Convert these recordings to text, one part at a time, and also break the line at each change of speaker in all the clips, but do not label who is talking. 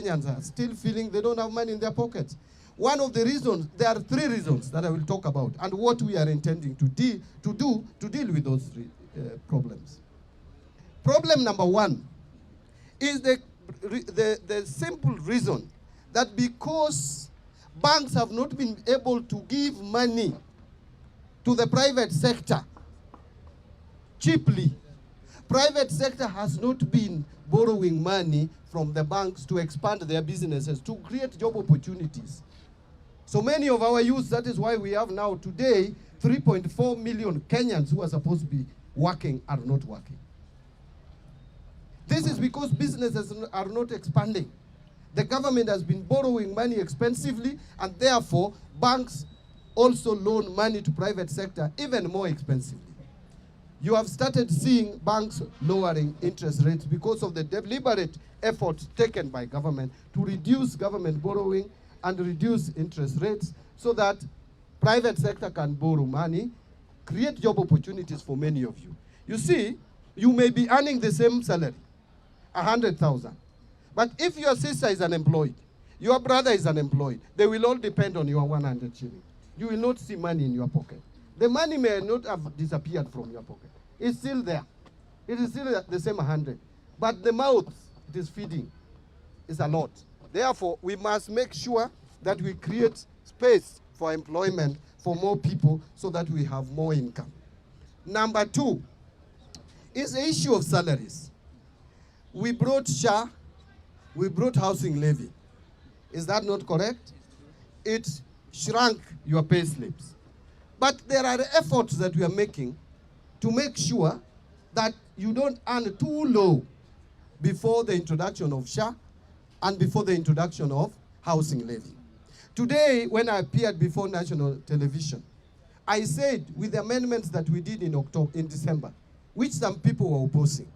Kenyans are still feeling they don't have money in their pockets. One of the reasons, there are 3 reasons that I will talk about, and what we are intending to deal with those 3 problems. Problem number 1 is the simple reason that because banks have not been able to give money to the private sector cheaply, private sector has not been borrowing money from the banks to expand their businesses, to create job opportunities. So many of our youth, that is why we have now today 3.4 million Kenyans who are supposed to be working are not working. This is because businesses are not expanding. The government has been borrowing money expensively, and therefore banks also loan money to private sector even more expensively. You have started seeing banks lowering interest rates because of the deliberate efforts taken by government to reduce government borrowing and reduce interest rates so that private sector can borrow money, create job opportunities for many of you. You see, you may be earning the same salary, 100,000. But if your sister is unemployed, your brother is unemployed, they will all depend on your 100 shillings. You will not see money in your pocket. The money may not have disappeared from your pocket. It's still there. It is still the same 100. But the mouth it is feeding is a lot. Therefore, we must make sure that we create space for employment for more people so that we have more income. Number 2 is the issue of salaries. We brought SHA, we brought housing levy. Is that not correct? It shrunk your pay slips. But there are efforts that we are making to make sure that you don't earn too low before the introduction of SHA and before the introduction of housing levy. Today, when I appeared before national television, I said with the amendments that we did in December, which some people were opposing,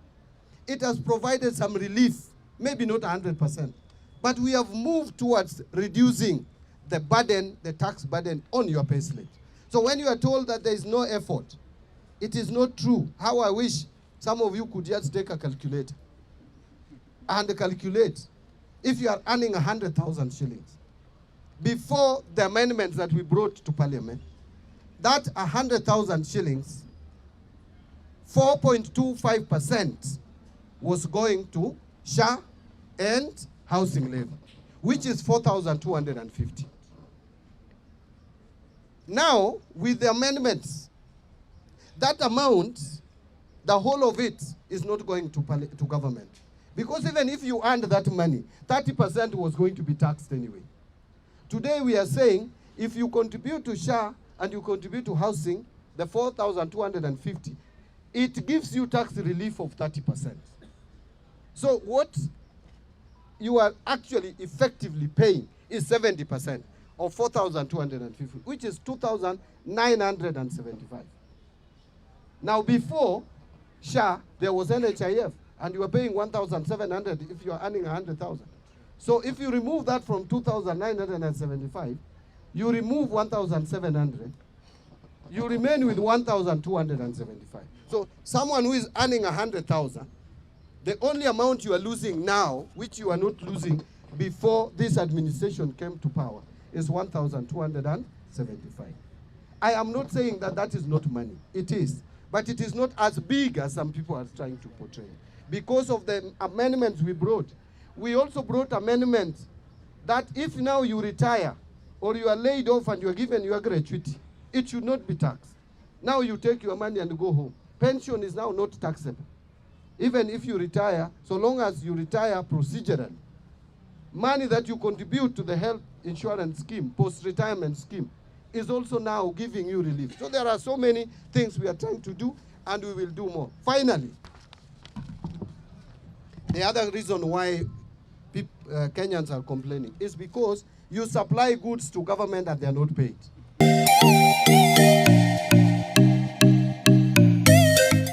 it has provided some relief, maybe not 100%, but we have moved towards reducing the burden, the tax burden on your payslip. So when you are told that there is no effort, it is not true. How I wish some of you could just take a calculator and calculate if you are earning 100,000 shillings. Before the amendments that we brought to Parliament, that 100,000 shillings, 4.25% was going to SHA and housing levy, which is 4,250. Now, with the amendments, that amount, the whole of it is not going to government. Because even if you earned that money, 30% was going to be taxed anyway. Today we are saying, if you contribute to SHA and you contribute to housing, the 4,250, it gives you tax relief of 30%. So what you are actually effectively paying is 70% of 4,250, which is 2,975. Now before SHA, there was NHIF, and you were paying 1,700 if you are earning 100,000. So if you remove that from 2,975, you remove 1,700, you remain with 1,275. So someone who is earning 100,000, the only amount you are losing now, which you are not losing before this administration came to power, is 1,275. I am not saying that that is not money. It is. But it is not as big as some people are trying to portray. Because of the amendments we brought, we also brought amendments that if now you retire or you are laid off and you are given your gratuity, it should not be taxed. Now you take your money and go home. Pension is now not taxable. Even if you retire, so long as you retire procedurally, money that you contribute to the health insurance scheme, post-retirement scheme, is also now giving you relief. So there are so many things we are trying to do, and we will do more. Finally, the other reason why Kenyans are complaining is because you supply goods to government and they are not paid.